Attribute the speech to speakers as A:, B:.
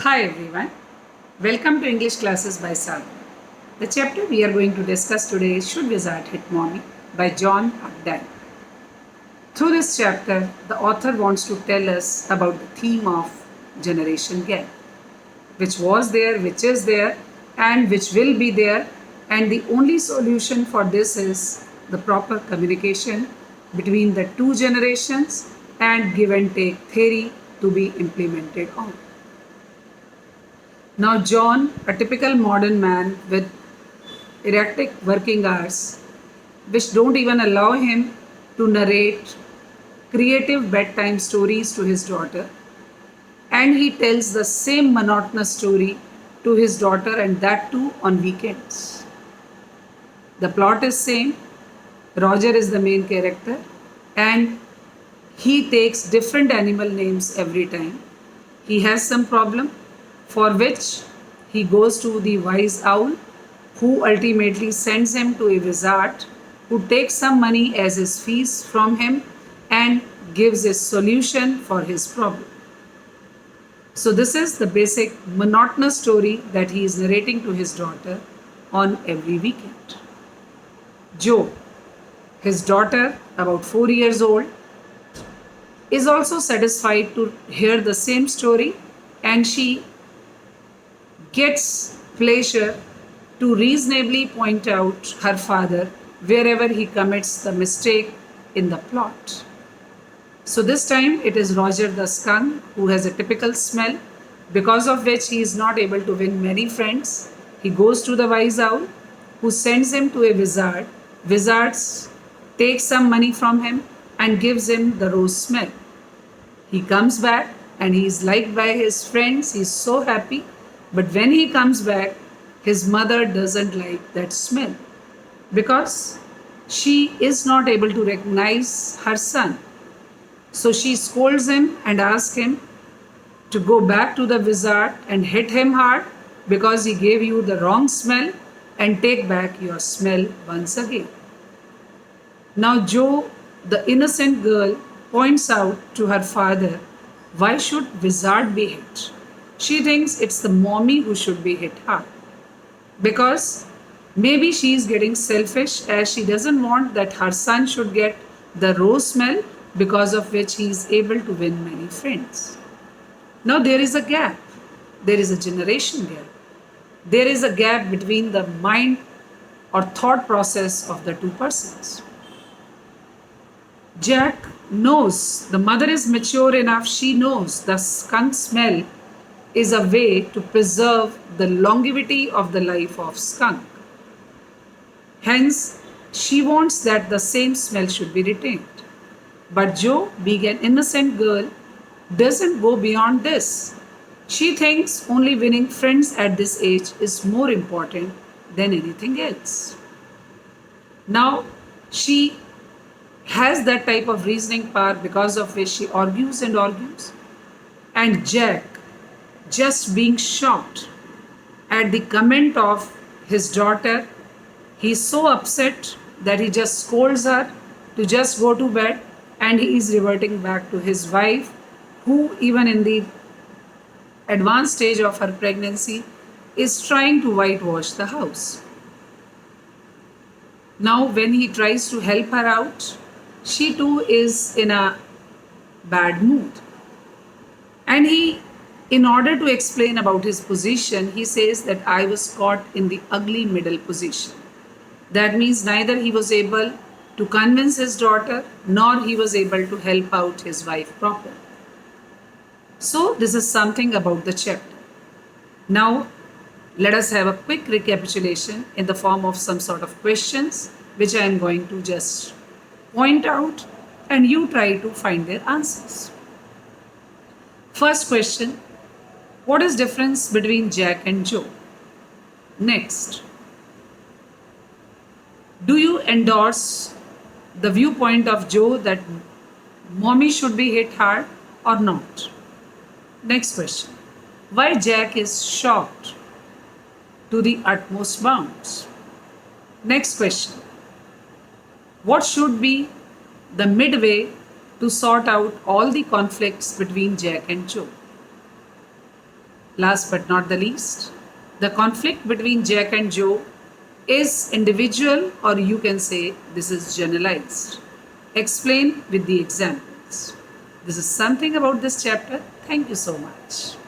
A: Hi everyone, welcome to English Classes by Sagar. The chapter we are going to discuss today is Should Wizard Hit Mommy by John Updike. Through this chapter, the author wants to tell us about the theme of generation gap, which was there, which is there, and which will be there, and the only solution for this is the proper communication between the two generations and give and take theory to be implemented on. Now, John, a typical modern man with erratic working hours, which don't even allow him to narrate creative bedtime stories to his daughter, and he tells the same monotonous story to his daughter, and that too on weekends. The plot is same. Roger is the main character, and he takes different animal names every time. He has some problem for which he goes to the wise owl, who ultimately sends him to a wizard who takes some money as his fees from him and gives a solution for his problem. So, this is the basic monotonous story that he is narrating to his daughter on every weekend. Joe, his daughter, about 4 years old, is also satisfied to hear the same story, and she gets pleasure to reasonably point out her father wherever he commits the mistake in the plot. So this time it is Roger the skunk who has a typical smell, because of which he is not able to win many friends. He goes to the wise owl, who sends him to a wizard. Wizards take some money from him and gives him the rose smell. He comes back and he is liked by his friends. He is so happy. But when he comes back, his mother doesn't like that smell because she is not able to recognize her son. So she scolds him and asks him to go back to the wizard and hit him hard because he gave you the wrong smell and take back your smell once again. Now, Joe, the innocent girl, points out to her father, why should wizard be hit? She thinks it's the mommy who should be hit hard because maybe she is getting selfish as she doesn't want that her son should get the rose smell, because of which he is able to win many friends. Now there is a gap. There is a generation gap. There is a gap between the mind or thought process of the two persons. Jack knows, the mother is mature enough, she knows the skunk smell is a way to preserve the longevity of the life of skunk. Hence, she wants that the same smell should be retained. But Joe, being an innocent girl, doesn't go beyond this. She thinks only winning friends at this age is more important than anything else. Now, she has that type of reasoning power, because of which she argues and argues. And Jack, just being shocked at the comment of his daughter, he's so upset that he just scolds her to just go to bed, and he is reverting back to his wife, who, even in the advanced stage of her pregnancy, is trying to whitewash the house. Now, when he tries to help her out, she too is in a bad mood. And he, in order to explain about his position, he says that I was caught in the ugly middle position. That means neither he was able to convince his daughter nor he was able to help out his wife properly. So, this is something about the chapter. Now, let us have a quick recapitulation in the form of some sort of questions, which I am going to just point out and you try to find their answers. First question, what is difference between Jack and Joe? Next, do you endorse the viewpoint of Joe that mommy should be hit hard or not? Next question, why Jack is shocked to the utmost bounds? Next question, what should be the midway to sort out all the conflicts between Jack and Joe? Last but not the least, the conflict between Jack and Joe is individual, or you can say this is generalized. Explain with the examples. This is something about this chapter. Thank you so much.